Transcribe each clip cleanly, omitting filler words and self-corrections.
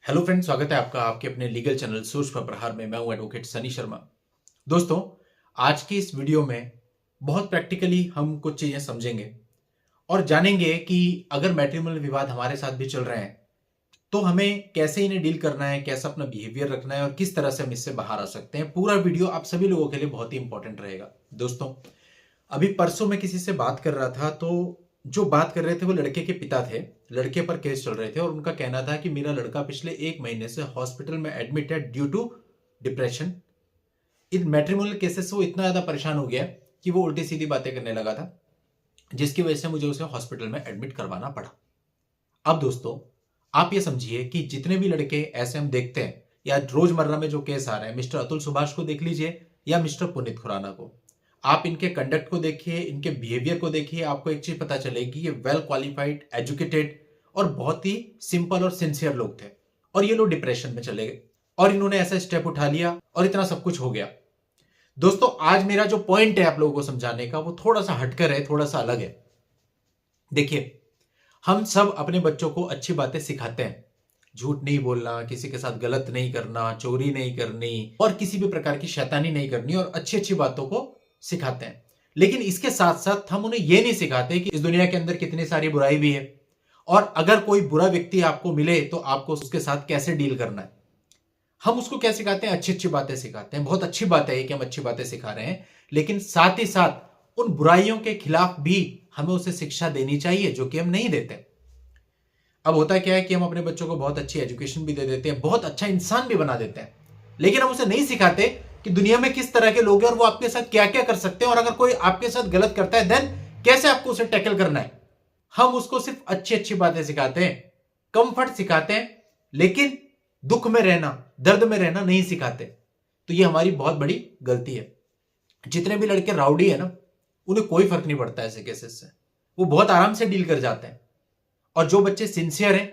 Hello friend, स्वागत है आपका आपके अपने लीगल चैनल सोच पर प्रहार में। मैं हूं एडवोकेट सनी शर्मा। दोस्तों, आज की इस वीडियो में बहुत प्रैक्टिकली हम कुछ चीजें समझेंगे और जानेंगे कि अगर मैट्रिमोनियल विवाद हमारे साथ भी चल रहे हैं तो हमें कैसे इन्हें डील करना है, कैसा अपना बिहेवियर रखना है और किस तरह से हम इससे बाहर आ सकते हैं। पूरा वीडियो आप सभी लोगों के लिए बहुत ही इंपॉर्टेंट रहेगा। दोस्तों, अभी परसों मैं किसी से बात कर रहा था तो जो बात कर रहे थे वो लड़के के पिता थे। लड़के पर केस चल रहे थे और उनका कहना था कि मेरा लड़का पिछले 1 महीने से हॉस्पिटल में एडमिट है ड्यू टू डिप्रेशन। इन मैट्रिमोनियल केसेस से वो इतना ज्यादा परेशान हो गया कि वो उल्टी सीधी बातें करने लगा था, जिसकी वजह से मुझे उसे हॉस्पिटल में एडमिट करवाना पड़ा। अब दोस्तों, आप ये समझिए कि जितने भी लड़के ऐसे हम देखते हैं या रोजमर्रा में जो केस आ रहे हैं, मिस्टर अतुल सुभाष को देख लीजिए या मिस्टर पुनीत खुराना को, आप इनके कंडक्ट को देखिए, इनके बिहेवियर को देखिए, आपको एक चीज पता चलेगी, ये वेल क्वालिफाइड, एजुकेटेड और बहुत ही सिंपल और सिंसियर लोग थे। और ये लोग डिप्रेशन में चले गए और इन्होंने ऐसा स्टेप उठा लिया और इतना सब कुछ हो गया। दोस्तों, आज मेरा जो पॉइंट है आप लोगों को समझाने का वो थोड़ा सा हटकर है, थोड़ा सा अलग है। देखिए, हम सब अपने बच्चों को अच्छी बातें सिखाते हैं। झूठ नहीं बोलना, किसी के साथ गलत नहीं करना, चोरी नहीं करनी और किसी भी प्रकार की शैतानी नहीं करनी और अच्छी अच्छी बातों को सिखाते हैं। लेकिन इसके साथ साथ हम उन्हें यह नहीं सिखाते कि इस दुनिया के अंदर कितनी सारी बुराई भी है और अगर कोई बुरा व्यक्ति आपको मिले तो आपको उसके साथ कैसे डील करना है। हम उसको क्या सिखाते हैं? अच्छी अच्छी बातें सिखाते हैं। बहुत अच्छी बात है कि हम अच्छी बातें सिखा रहे हैं, लेकिन साथ ही साथ उन बुराइयों के खिलाफ भी हमें उसे शिक्षा देनी चाहिए, जो कि हम नहीं देते। अब होता क्या है कि हम अपने बच्चों को बहुत अच्छी एजुकेशन भी दे देते हैं, बहुत अच्छा इंसान भी बना देते हैं, लेकिन हम उसे नहीं सिखाते कि दुनिया में किस तरह के लोग हैं और वो आपके साथ क्या क्या कर सकते हैं और अगर कोई आपके साथ गलत करता है देन कैसे आपको उसे टैकल करना है। हम उसको सिर्फ अच्छी अच्छी बातें सिखाते हैं, कंफर्ट सिखाते हैं, लेकिन दुख में रहना, दर्द में रहना नहीं सिखाते। तो ये हमारी बहुत बड़ी गलती है। जितने भी लड़के राउडी है ना, उन्हें कोई फर्क नहीं पड़ता ऐसे केसेस से, वो बहुत आराम से डील कर जाते हैं। और जो बच्चे सिंसियर हैं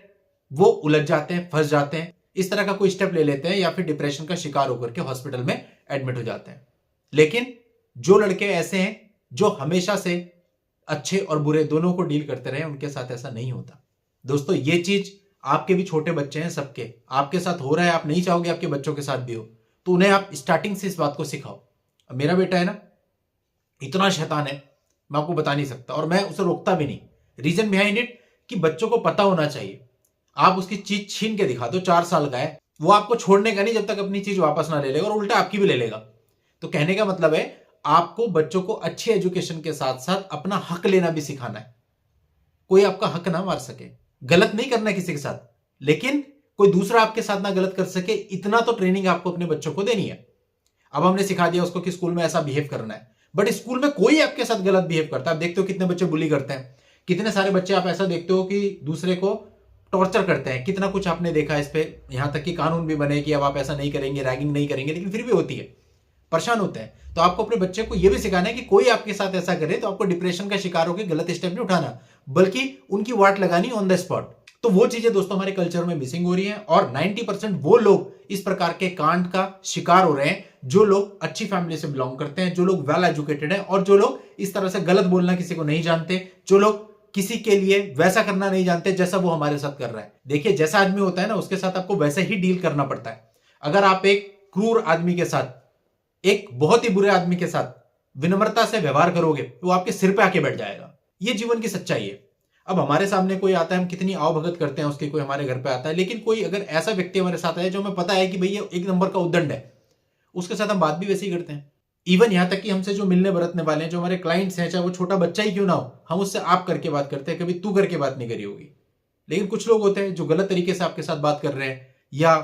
वो उलझ जाते हैं, फंस जाते हैं, इस तरह का कोई स्टेप ले लेते हैं या फिर डिप्रेशन का शिकार होकर के हॉस्पिटल में एडमिट हो जाते हैं। लेकिन जो लड़के ऐसे हैं जो हमेशा से अच्छे और बुरे दोनों को डील करते रहे, उनके साथ ऐसा नहीं होता। दोस्तों, ये चीज आपके भी छोटे बच्चे हैं, सबके आपके साथ हो रहा है, आप नहीं चाहोगे आपके बच्चों के साथ भी हो, तो उन्हें आप स्टार्टिंग से इस बात को सिखाओ। अब मेरा बेटा है ना, इतना शैतान है मैं आपको बता नहीं सकता और मैं उसे रोकता भी नहीं। रीजन बिहाइंड इट कि बच्चों को पता होना चाहिए। आप उसकी चीज छीन के दिखा दो, 4 साल का है, वो आपको छोड़ने का नहीं जब तक अपनी चीज वापस ना ले लेगा और उल्टा आपकी भी ले लेगा। तो कहने का मतलब है आपको बच्चों को अच्छी एजुकेशन के साथ साथ अपना हक लेना भी सिखाना है। कोई आपका हक ना मार सके, गलत नहीं करना किसी के साथ, लेकिन कोई दूसरा आपके साथ ना गलत कर सके, इतना तो ट्रेनिंग आपको अपने बच्चों को देनी है। अब हमने सिखा दिया उसको कि स्कूल में ऐसा बिहेव करना है, बट स्कूल में कोई आपके साथ गलत बिहेव करता है, आप देखते हो कितने बच्चे बुली करते हैं, कितने सारे बच्चे आप ऐसा देखते हो कि दूसरे को टॉर्चर करते हैं, कितना कुछ आपने देखा इस पे। यहां तक कि कानून भी बने कि अब आप ऐसा नहीं करेंगे, रैगिंग नहीं करेंगे, लेकिन फिर भी होती है, परेशान होते हैं। तो आपको अपने बच्चे को यह भी सिखाना है कि कोई आपके साथ ऐसा करे तो आपको डिप्रेशन का शिकार होकर गलत स्टेप नहीं उठाना, बल्कि उनकी वाट लगानी ऑन द स्पॉट। तो वो चीजें दोस्तों हमारे कल्चर में मिसिंग हो रही हैं और 90% वो लोग इस प्रकार के कांड का शिकार हो रहे हैं जो लोग अच्छी फैमिली से बिलोंग करते हैं, जो लोग वेल एजुकेटेड हैं और जो लोग इस तरह से गलत बोलना किसी को नहीं जानते, जो लोग किसी के लिए वैसा करना नहीं जानते जैसा वो हमारे साथ कर रहा है। देखिए, जैसा आदमी होता है ना, उसके साथ आपको वैसे ही डील करना पड़ता है। अगर आप एक क्रूर आदमी के साथ, एक बहुत ही बुरे आदमी के साथ विनम्रता से व्यवहार करोगे तो वो आपके सिर पे आके बैठ जाएगा। ये जीवन की सच्चाई है। अब हमारे सामने कोई आता है, हम कितनी आवभगत करते हैं उसकी, कोई हमारे घर पे आता है, लेकिन कोई अगर ऐसा व्यक्ति हमारे साथ है जो हमें पता है कि भाई ये एक नंबर का उद्दंड है, उसके साथ हम बात भी वैसे ही करते हैं। इवन यहां तक कि हमसे जो मिलने बरतने वाले हैं, जो हमारे क्लाइंट्स हैं, चाहे वो छोटा बच्चा ही क्यों ना हो, हम उससे आप करके बात करते हैं, कभी तू करके बात नहीं करी होगी। लेकिन कुछ लोग होते हैं जो गलत तरीके से आपके साथ बात कर रहे हैं या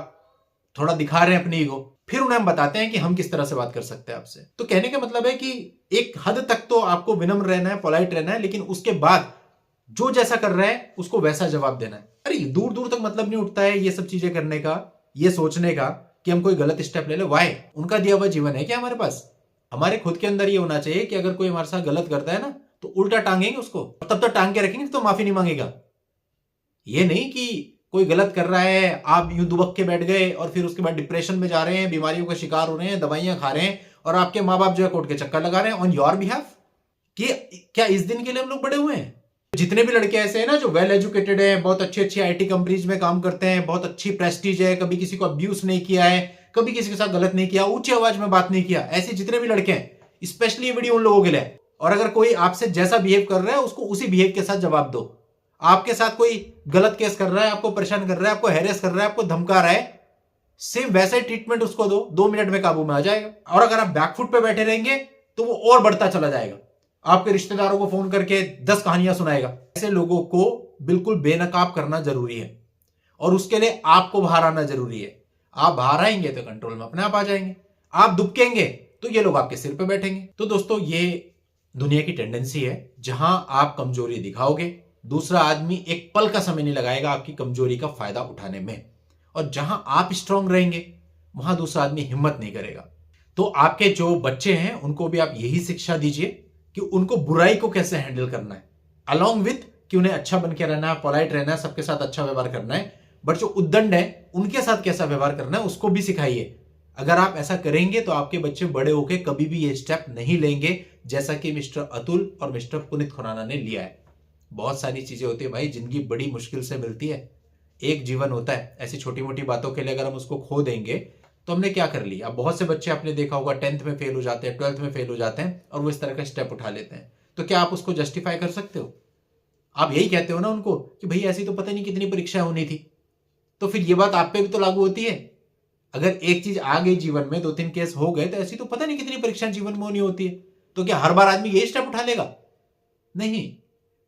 थोड़ा दिखा रहे हैं अपनी ईगो, फिर उन्हें हम बताते हैं कि हम किस तरह से बात कर सकते हैं आपसे। तो कहने का मतलब है कि एक हद तक तो आपको विनम्र रहना है, पोलाइट रहना है, लेकिन उसके बाद जो जैसा कर रहा है उसको वैसा जवाब देना है। अरे दूर दूर तक मतलब नहीं उठता है ये सब चीजें करने का, ये सोचने का कि हम कोई गलत स्टेप ले ले। वाई? उनका दिया हुआ जीवन है क्या हमारे पास? हमारे खुद के अंदर ये होना चाहिए कि अगर कोई हमारे साथ गलत करता है ना तो उल्टा टांगेंगे उसको, तब तक टांग के रखेंगे तो माफी नहीं मांगेगा। ये नहीं कि कोई गलत कर रहा है, आप यूं दुबक के बैठ गए और फिर उसके बाद डिप्रेशन में जा रहे हैं, बीमारियों का शिकार हो रहे हैं, दवाइयां खा रहे हैं और आपके माँ बाप जो है कोर्ट के चक्कर लगा रहे हैं ऑन योर बिहाफ। कि क्या इस दिन के लिए हम लोग बड़े हुए हैं? जितने भी लड़के ऐसे हैं ना जो वेल एजुकेटेड है, बहुत अच्छी अच्छी आईटी कंपनीज में काम करते हैं, बहुत अच्छी प्रेस्टीज है, कभी किसी को अब्यूज नहीं किया है, कभी किसी के साथ गलत नहीं किया, ऊंची आवाज में बात नहीं किया, ऐसे जितने भी लड़के हैं स्पेशली ये वीडियो उन लोगों के लिए है। और अगर कोई आपसे जैसा बिहेव कर रहा है उसको उसी बिहेव के साथ जवाब दो। आपके साथ कोई गलत केस कर रहा है, आपको परेशान कर रहा है, आपको हैरेस कर रहा है, आपको धमका रहा है, सेम वैसा ही ट्रीटमेंट उसको दो, 2 मिनट में काबू में आ जाएगा। और अगर आप बैकफुट पे बैठे रहेंगे तो वो और बढ़ता चला जाएगा, आपके रिश्तेदारों को फोन करके 10 कहानियां सुनाएगा। ऐसे लोगों को बिल्कुल बेनकाब करना जरूरी है और उसके लिए आपको बाहर आना जरूरी है। आप बाहर आएंगे तो कंट्रोल में अपने आप आ जाएंगे, आप दुबकेंगे तो ये लोग आपके सिर पे बैठेंगे। तो दोस्तों ये दुनिया की टेंडेंसी है, जहां आप कमजोरी दिखाओगे दूसरा आदमी एक पल का समय नहीं लगाएगा आपकी कमजोरी का फायदा उठाने में, और जहां आप स्ट्रांग रहेंगे वहां दूसरा आदमी हिम्मत नहीं करेगा। तो आपके जो बच्चे हैं उनको भी आप यही शिक्षा दीजिए कि उनको बुराई को कैसे हैंडल करना है, अलॉन्ग विथ कि उन्हें अच्छा बन के रहना है, पोलाइट रहना है, सबके साथ अच्छा व्यवहार करना है, बट जो उद्दंड है उनके साथ कैसा व्यवहार करना है उसको भी सिखाइए। अगर आप ऐसा करेंगे तो आपके बच्चे बड़े होकर कभी भी ये स्टेप नहीं लेंगे जैसा कि मिस्टर अतुल और मिस्टर पुनीत खुराना ने लिया है। बहुत सारी चीजें होती है भाई, जिंदगी बड़ी मुश्किल से मिलती है, एक जीवन होता है, ऐसी छोटी मोटी बातों के लिए अगर हम उसको खो देंगे तो हमने क्या कर लिया। अब बहुत से बच्चे आपने देखा होगा 10th में फेल हो जाते हैं, 12th में फेल हो जाते हैं और वो इस तरह का स्टेप उठा लेते हैं। तो क्या आप उसको जस्टिफाई कर सकते हो? आप यही कहते हो ना उनको कि भाई ऐसी तो पता नहीं कितनी परीक्षा होनी थी। तो फिर ये बात आप पे भी तो लागू होती है। अगर एक चीज आ गई जीवन में, 2-3 केस हो गए, तो ऐसी तो पता नहीं कितनी परीक्षाएं जीवन में होनी होती है। तो क्या हर बार आदमी यही स्टेप उठा लेगा? नहीं,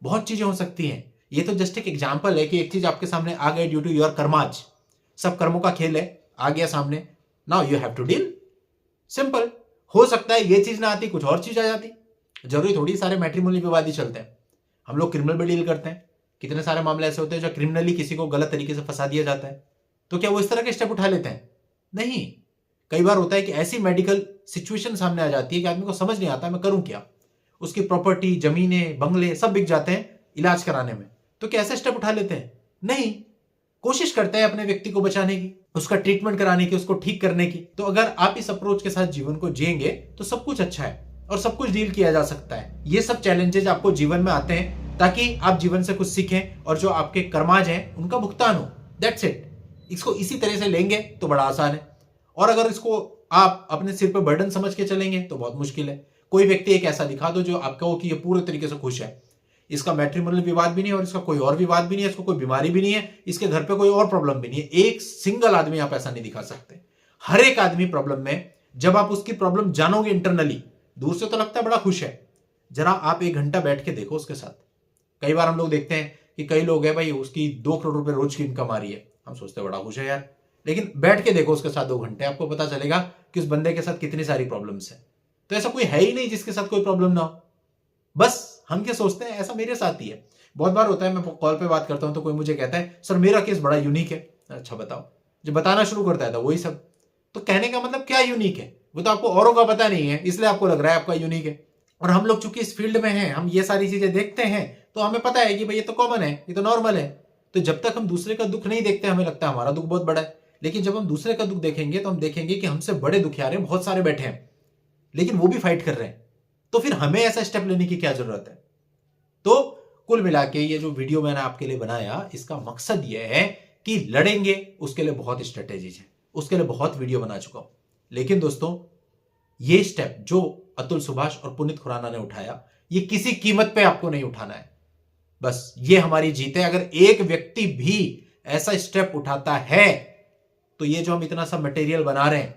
बहुत चीजें हो सकती हैं। ये तो जस्ट एक एग्जाम्पल है कि एक चीज आपके सामने आ गई ड्यू टू योर कर्माज, सब कर्मों का खेल है, आ गया सामने, now you have to deal. Simple. हो सकता है ये चीज ना आती, कुछ और चीज आ जाती। जरूरी थोड़ी सारे मैट्रिमोनियल विवाद ही चलते हैं, हम लोग क्रिमिनल में डील करते हैं, कितने सारे मामले ऐसे होते हैं जो क्रिमिनली किसी को गलत तरीके से फंसा दिया जाता है। तो क्या वो इस तरह के स्टेप उठा लेते हैं? नहीं। कई बार होता है कि ऐसी मेडिकल सिचुएशन सामने आ जाती है कि आदमी को समझ नहीं आता मैं करूं क्या, उसकी प्रॉपर्टी, जमीनें, बंगले सब बिक जाते हैं इलाज कराने में। तो क्या ऐसे स्टेप उठा लेते हैं? नहीं। कोशिश करते हैं अपने व्यक्ति को बचाने की, उसका ट्रीटमेंट कराने की, उसको ठीक करने की। तो अगर आप इस अप्रोच के साथ जीवन को जिएंगे तो सब कुछ अच्छा है और सब कुछ डील किया जा सकता है। ये सब चैलेंजेस आपको जीवन में आते हैं ताकि आप जीवन से कुछ सीखें और जो आपके कर्माज हैं उनका भुगतान हो। That's it. इसको इसी तरह से लेंगे तो बड़ा आसान है, और अगर इसको आप अपने सिर पर बर्डन समझ के चलेंगे तो बहुत मुश्किल है। कोई व्यक्ति एक ऐसा दिखा दो जो आपका हो कि ये पूरे तरीके से खुश है, इसका मैट्रिमोनियल विवाद भी नहीं है और इसका कोई और विवाद भी नहीं है, इसको कोई बीमारी भी नहीं है, इसके घर पे कोई और प्रॉब्लम भी नहीं है। एक सिंगल आदमी आप ऐसा नहीं दिखा सकते। हर एक आदमी प्रॉब्लम में, जब आप उसकी प्रॉब्लम जानोगे इंटरनली, दूर से तो लगता है बड़ा खुश है, जरा आप 1 घंटा बैठ के देखो उसके साथ। कई बार हम लोग देखते हैं कि कई लोग हैं भाई उसकी 2 करोड़ रुपए रोज की इनकम आ रही है, हम सोचते हैं बड़ा खुश है यार, लेकिन बैठ के देखो उसके साथ 2 घंटे, आपको पता चलेगा कि उस बंदे के साथ कितनी सारी प्रॉब्लम्स है। तो ऐसा कोई है ही नहीं जिसके साथ कोई प्रॉब्लम ना हो। बस हम क्या सोचते हैं ऐसा मेरे साथ ही है। बहुत बार होता है मैं कॉल पे बात करता हूं तो कोई मुझे कहता है सर मेरा केस बड़ा यूनिक है। अच्छा बताओ। जो बताना शुरू करता है तो वही सब। तो कहने का मतलब क्या यूनिक है, वो तो आपको औरों का पता नहीं है, इसलिए आपको लग रहा है आपका यूनिक है। और हम लोग चूंकि इस फील्ड में हैं, हम ये सारी चीजें देखते हैं, तो हमें पता है कि भाई ये तो कॉमन है, ये तो नॉर्मल है। तो जब तक हम दूसरे का दुख नहीं देखते हमें लगता है हमारा दुख बहुत बड़ा है, लेकिन जब हम दूसरे का दुख देखेंगे तो हम देखेंगे कि हमसे बड़े दुखियारे बहुत सारे बैठे हैं, लेकिन वो भी फाइट कर रहे हैं। तो फिर हमें ऐसा स्टेप लेने की क्या जरूरत है? तो कुल मिला के ये जो वीडियो मैंने आपके लिए बनाया, इसका मकसद ये है कि लड़ेंगे उसके लिए बहुत स्ट्रेटेजीज है, उसके लिए बहुत वीडियो बना चुका हूं। लेकिन दोस्तों ये स्टेप जो अतुल सुभाष और पुनीत खुराना ने उठाया, ये किसी कीमत पे आपको नहीं उठाना है। बस ये हमारी जीत है। अगर एक व्यक्ति भी ऐसा स्टेप उठाता है तो ये जो हम इतना सब मटेरियल बना रहे हैं,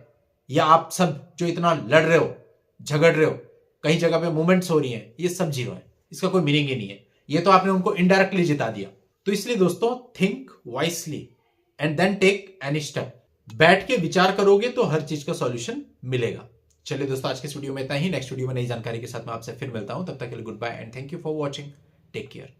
या आप सब जो इतना लड़ रहे हो, झगड़ रहे हो, कई जगह पे मूवमेंट्स हो रही हैं, ये सब जीरो है, इसका कोई मीनिंग ही नहीं है। ये तो आपने उनको इनडायरेक्टली जिता दिया। तो इसलिए दोस्तों think wisely and then take any step. बैठ के विचार करोगे तो हर चीज का सॉल्यूशन मिलेगा। चलिए दोस्तों आज के इस वीडियो में इतना ही। नेक्स्ट वीडियो में नई जानकारी के साथ मैं आपसे फिर मिलता हूं। तब तक के लिए goodbye and thank you for watching. Take care.